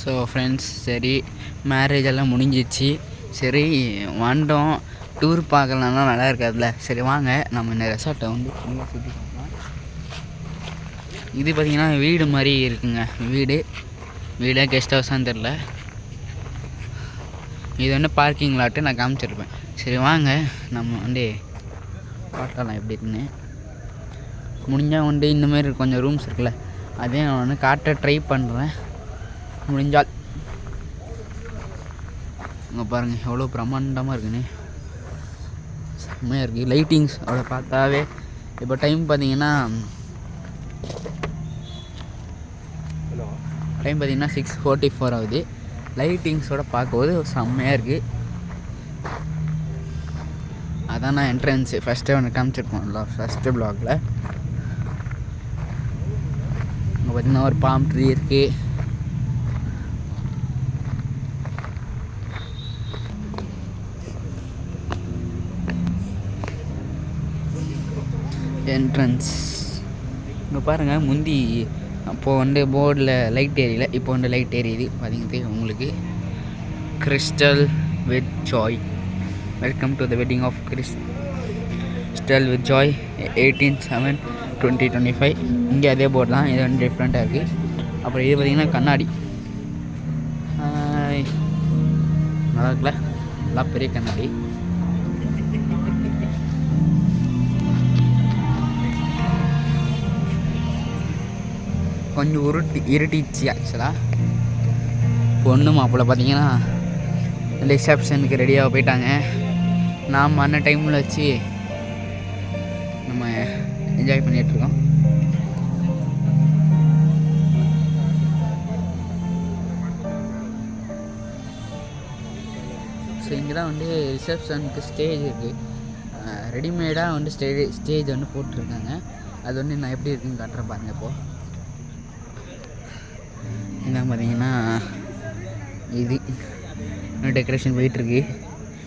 So friends, சரி marriage எல்லாம் முடிஞ்சிச்சு. சரி வந்தோம், டூர் பார்க்கலன்னா நல்லா இருக்காதுல்ல. சரி வாங்க நம்ம இந்த ரெசார்ட்டை வந்து ஃபுல்லாக சுற்றி பார்க்கலாம். இது பார்த்திங்கன்னா வீடு மாதிரி இருக்குங்க. வீடே கெஸ்ட் ஹவுஸான்னு தெரில. இது வந்து பார்க்கிங் லாட்டு நான் காமிச்சிருப்பேன். சரி வாங்க நம்ம வந்து பார்க்கலாம் எப்படி இருக்குன்னு. முடிஞ்சால் வந்து இந்தமாரி கொஞ்சம் ரூம்ஸ் இருக்குல்ல, அதே நான் வந்து காட்ட ட்ரை பண்ணுறேன் முடிஞ்சால். இங்கே பாருங்கள் எவ்வளோ பிரம்மாண்டமாக இருக்குன்னு, செம்மையாக இருக்குது. லைட்டிங்ஸ் அவ்வளோ பார்த்தாவே இப்போ டைம் பார்த்தீங்கன்னா 6:44 ஆகுது. லைட்டிங்ஸோடு பார்க்கும்போது செம்மையாக இருக்குது. அதான் நான் என்ட்ரன்ஸு ஃபஸ்ட்டே ஒன்று காமிச்சிருப்போம்ல ஃபஸ்ட்டு ப்ளாகில். இங்கே பார்த்திங்கன்னா ஒரு பாம் ட்ரீ இருக்குது. என்ட்ரன்ஸ் இங்கே பாருங்கள். முந்தி அப்போது வந்து போர்டில் லைட் எரியல, இப்போ வந்து லைட் எரியுது. பார்த்தீங்கன்னா உங்களுக்கு Crystal with Joy, welcome to the wedding of Crystal with Joy 18/7/2025. இங்கே அதே போர்டு தான், இது வந்து டிஃப்ரெண்ட்டாக இருக்குது. அப்புறம் இது பார்த்திங்கன்னா கண்ணாடி, நல்லா இருக்குல்ல, நல்லா பெரிய கண்ணாடி. கொஞ்சம் இருட்டிச்சு ஆக்சுவலாக. பொண்ணு மாப்பிள்ளை பார்த்தீங்கன்னா ரிசப்ஷனுக்கு ரெடியாக போயிட்டாங்க. நாம் அந்த டைமில் வச்சு நம்ம என்ஜாய் பண்ணிகிட்ருக்கோம். ஸோ இங்கே தான் வந்து ரிசப்ஷனுக்கு ஸ்டேஜ் இருக்குது. ரெடிமேடாக வந்து ஸ்டேஜ் வந்து போட்டிருக்காங்க. அது வந்து நான் எப்படி இருக்குன்னு காட்டுறேன் பாருங்கள். இப்போது என்ன பார்த்தீங்கன்னா இது இன்னும் டெக்கரேஷன் போயிட்டுருக்கு.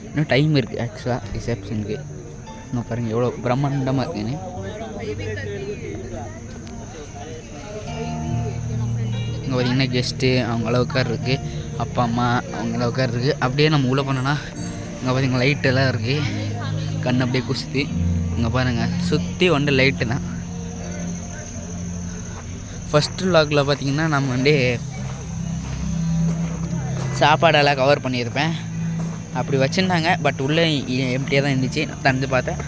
இன்னும் டைம் இருக்குது ஆக்சுவலாக ரிசப்ஷனுக்கு. இன்னும் பாருங்கள் எவ்வளோ பிரம்மாண்டமாக இருக்குன்னு. இங்கே பார்த்தீங்கன்னா கெஸ்ட்டு அவங்கள உட்கார்ருக்கு, அப்பா அம்மா அவங்கள உட்கார்ருக்கு. அப்படியே நம்ம உள்ளே போனோன்னா இங்கே பார்த்தீங்கன்னா லைட்டெல்லாம் இருக்குது. கண் அப்படியே குசுத்து. இங்கே பாருங்கள் சுற்றி வந்து லைட்டு தான். ஃபஸ்ட்டு வ்ளாகில் பார்த்திங்கன்னா நம்ம வந்து சாப்பாடெல்லாம் கவர் பண்ணியிருப்பேன். அப்படி வச்சுருந்தாங்க, பட் உள்ளே எம்டியாக தான் இருந்துச்சு. நான் திறந்து பார்த்தேன்.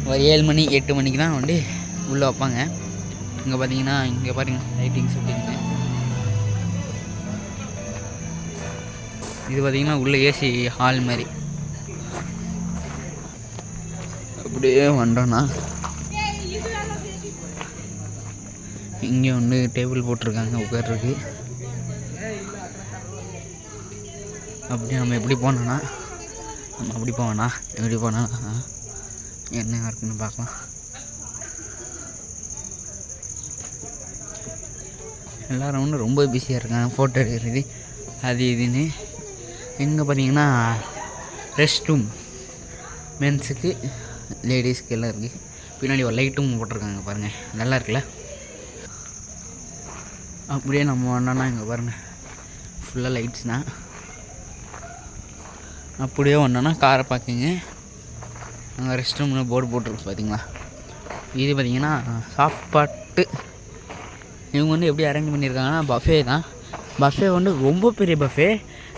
ஒரு 7 மணி 8 மணிக்கு தான் வந்து உள்ளே வைப்பாங்க. இங்கே பார்த்தீங்கன்னா இங்கே பாருங்கள் லைட்டிங்ஸ் எப்படிங்க. இது பார்த்திங்கன்னா உள்ளே ஏசி ஹால் மாதிரி. அப்படியே வந்தோன்னா இங்கே வந்து டேபிள் போட்டிருக்காங்க உட்கார்றதுக்கு. அப்படி நம்ம எப்படி போனோன்னா எப்படி போனோன்னா என்ன இருக்குன்னு பார்க்கலாம். எல்லோரும் வந்து ரொம்ப பிஸியாக இருக்காங்க ஃபோட்டோ எடுக்கிறது அது இதுன்னு. இங்கே பார்த்தீங்கன்னா ரெஸ்ட் ரூம் மென்ஸுக்கு லேடிஸ்க்கு எல்லாம் இருக்குது. பின்னாடி ஒரு லைட்டும் போட்டிருக்காங்க பாருங்கள், நல்லா இருக்குல்ல. அப்படியே நம்ம வந்தோன்னா இங்கே பாருங்கள் ஃபுல்லாக லைட்ஸ் தான். அப்படியே வந்தோன்னா காரை பார்க்கிங்க. அங்கே ரெஸ்ட் ரூம்னு போர்டு போட்டிருக்கு பார்த்தீங்களா. இது பார்த்திங்கன்னா சாப்பாட்டு இவங்க வந்து எப்படி அரேஞ்ச் பண்ணியிருக்காங்கன்னா பஃபே தான். பஃபே வந்து ரொம்ப பெரிய பஃபே.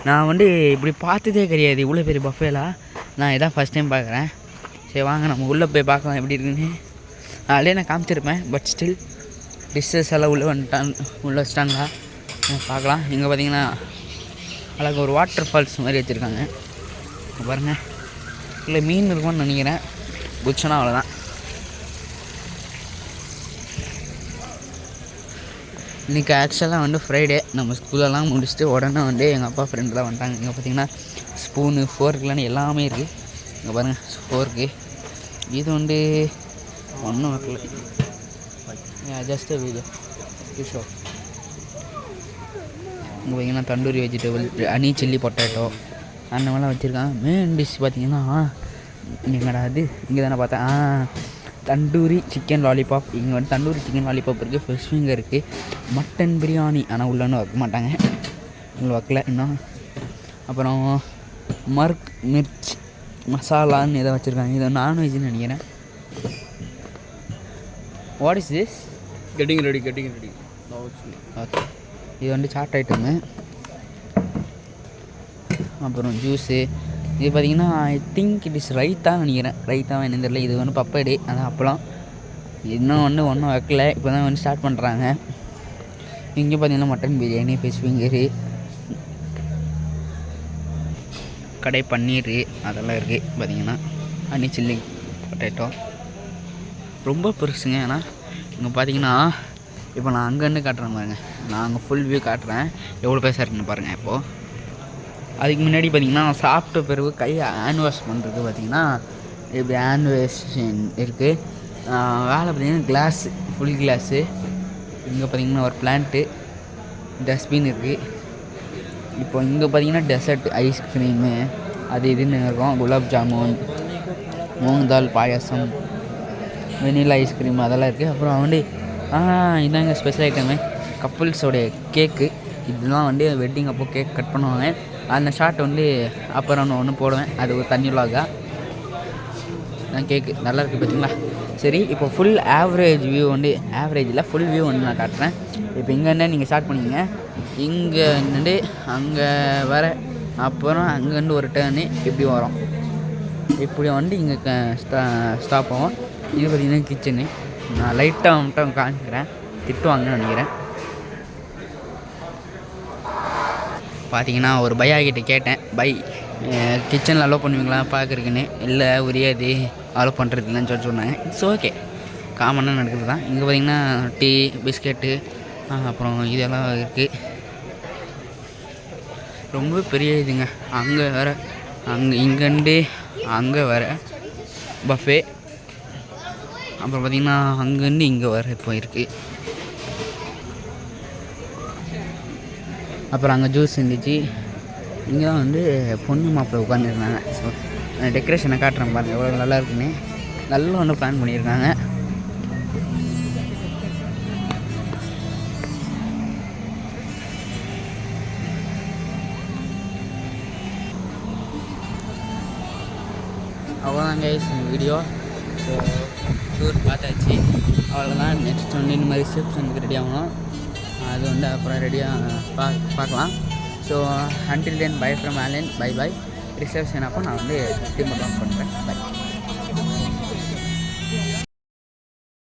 நான் வந்து இப்படி பார்த்ததே கிடையாது இவ்வளோ பெரிய பஃபேலாம். நான் இதான் ஃபஸ்ட் டைம் பார்க்குறேன். சரி வாங்க நம்ம உள்ளே போய் பார்க்கலாம் எப்படி இருக்குன்னு. அதிலே நான் காமிச்சிருப்பேன், பட் ஸ்டில் டிஷ்ஷஸ் எல்லாம் உள்ளே வச்சிட்டாங்களா பார்க்கலாம். இங்கே பார்த்தீங்கன்னா அழகாக ஒரு வாட்டர் ஃபால்ஸ் மாதிரி வச்சுருக்காங்க பாருங்கள். இல்லை மீன் இருக்கும்னு நினைக்கிறேன். குச்சனா அவ்வளோதான். இன்றைக்கி ஆக்சுவலாக வந்து ஃப்ரைடே. நம்ம ஸ்கூலெல்லாம் முடிச்சுட்டு உடனே வந்து எங்கள் அப்பா ஃப்ரெண்டெலாம் வந்துட்டாங்க. இங்கே பார்த்திங்கன்னா ஸ்பூனு ஃபோர்க்குலான்னு எல்லாமே இருக்குது. இங்கே பாருங்கள் ஃபோர்க்கு. இது வந்து ஒன்றும் வரல, ஜஸ்ட் வீடியோ ஷோ. இங்கே பார்த்திங்கன்னா tandoori vegetable, honey chilli potato அந்த மாதிரிலாம் வச்சுருக்காங்க. மெயின் டிஷ் பார்த்திங்கன்னா எங்கடா அது இங்கே தானே பார்த்தேன், தந்தூரி சிக்கன் லாலிபாப். இங்கே வந்து தந்தூரி சிக்கன் லாலிபாப் இருக்குது, ஃபிஷ் ஃபிங்கர் இருக்குது, மட்டன் பிரியாணி. ஆனால் உள்ளன்னு வைக்க மாட்டாங்க. வைக்கல இன்னும். அப்புறம் மர்க் மிர்ச் மசாலான்னு எதை வச்சுருக்காங்க. இதை நான்வெஜ்னு நினைக்கிறேன். What is this? Getting ready okay. இது வந்து சாட் ஐட்டமு. அப்புறம் ஜூஸு. இது பார்த்திங்கன்னா ஐ திங்க் இட் இஸ் ரைத்தான்னு நினைக்கிறேன். ரைத்தாவும் என்ன தெரியல. இது வந்து பப்படி, அதான் அப்பளம். இன்னும் ஒன்றும் வைக்கல, இப்போ தான் வந்து ஸ்டார்ட் பண்ணுறாங்க. இங்கே பார்த்திங்கன்னா மட்டன் பிரியாணி, ஃபிஷ் ஃபிங்கரு, கடை பன்னீர் அதெல்லாம் இருக்குது. பார்த்திங்கன்னா ஹனி சில்லி பொட்டேட்டோ ரொம்ப பெருசுங்க. ஏன்னா இங்கே பார்த்தீங்கன்னா இப்போ நான் அங்கேருந்து காட்டுறேன் பாருங்க. நான் அங்கே ஃபுல் வியூ காட்டுறேன், எவ்வளோ பேச இருக்குன்னு பாருங்கள். இப்போது அதுக்கு முன்னாடி பார்த்திங்கன்னா சாப்பிட்ட பிறகு கை ஹேண்ட் வாஷ் பண்ணுறது பார்த்திங்கன்னா இப்படி ஹேண்ட் வாஷ் இருக்குது. வேலை பார்த்திங்கன்னா கிளாஸு, ஃபுல் கிளாஸு. இங்கே பார்த்திங்கன்னா ஒரு பிளான்ட்டு, டஸ்ட்பின் இருக்குது. இப்போ இங்கே பார்த்திங்கன்னா டெசர்ட், ஐஸ்கிரீமு அது இதுன்னு இருக்கும். குலாப் ஜாமுன், மூங் தால் பாயாசம், வெனிலா ஐஸ்கிரீம் அதெல்லாம் இருக்குது. அப்புறம் வந்து இதாங்க ஸ்பெஷல் ஐட்டமு, கப்புள்ஸோடைய கேக்கு. இதெல்லாம் வந்து வெட்டிங் அப்போ கேக் கட் பண்ணுவாங்க. அந்த ஷாட் வந்து அப்புறம் ஒன்று போடுவேன், அது ஒரு தண்ணி விலாகா தான். கேக்கு நல்லா இருக்குது பார்த்தீங்களா. சரி, இப்போ ஃபுல் ஆவரேஜ் வியூ வந்து, ஆவரேஜில் ஃபுல் வியூ வந்து நான் காட்டுறேன். இப்போ இங்கேருந்து நீங்கள் ஸ்டார்ட் பண்ணிங்க, இங்கே நின்று அங்கே வர, அப்புறம் அங்கேருந்து ஒரு டேர்னு இப்படி வரும். இப்படி வந்து இங்கே ஸ்டாப் ஆகும். இது பார்த்திங்கன்னா கிச்சனு. நான் லைட்டாக மட்டும் காமிக்கிறேன், திட்டுவாங்கன்னு நினைக்கிறேன். பார்த்தீங்கன்னா ஒரு பையாகிட்ட கேட்டேன், பை கிச்சனில் அலோவ் பண்ணுவீங்களா பார்க்குறதுக்குன்னு. இல்லை உரியாது, அலோவ் பண்ணுறது இல்லைன்னு சொன்னாங்க. இட்ஸ் ஓகே, காமனாக நடக்கிறது தான். இங்கே பார்த்திங்கன்னா டீ, பிஸ்கெட்டு, அப்புறம் இதெல்லாம் இருக்குது. ரொம்ப பெரிய இதுங்க. அங்கே வேறு, இங்கேருந்து அங்கே வேறு பஃபே. அப்புறம் பார்த்திங்கன்னா அங்கேருந்து இங்கே வர இப்போ இருக்குது. அப்புறம் அங்கே ஜூஸ் இருந்துச்சு. இங்கே தான் வந்து பொண்ணு மாப்பிள்ளை உட்காந்துருந்தாங்க. ஸோ டெக்கரேஷனை காட்டுறேன் பாருங்கள், எவ்வளோ நல்லா இருக்குன்னு. நல்லா ஒன்று பிளான் பண்ணியிருக்காங்க. அவ்வளோதான் கைஸ் வீடியோ. ஸோ டூர் பார்த்தாச்சு, அவ்வளோதான். நெக்ஸ்ட் வந்து இந்த மாதிரி ரிசப்ஷனுக்கு ரெடி ஆகணும். அது வந்து அப்புறம் ரெடியாக பார்க்கலாம். So until then bye from online, bye reception அப்போ நான் வந்து திரும்ப டவுன் பண்ணுறேன். பை.